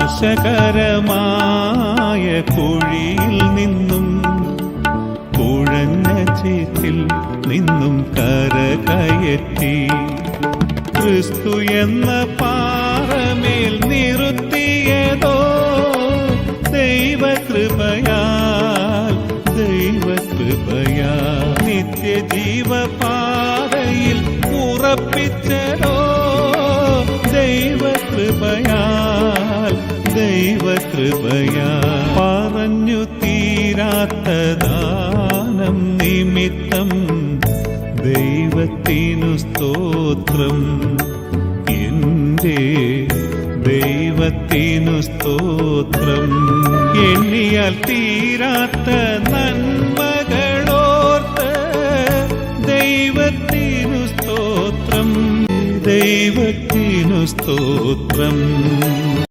നാശകരമായ കുഴിയിൽ നിന്നും കുഴഞ്ഞ ചേറ്റിൽ നിന്നും കരകയറ്റി ക്രിസ്തു എന്ന പാറമേൽ നിർത്തിയതോ ദൈവകൃപയാൽ നിത്യജീവപാതയിൽ ഉറപ്പിച്ചതോ ദൈവകൃപയാൽ പറഞ്ഞു തീരാത്ത ദാനം നിമിത്തം ദൈവത്തിനു സ്തോത്രം, എൻ്റെ ദൈവത്തിനു സ്തോത്രം. എണ്ണിയാൽ തീരാത്ത നന്മകളോർത്ത് ദൈവത്തിനു സ്തോത്രം, ദൈവത്തിനു സ്തോത്രം.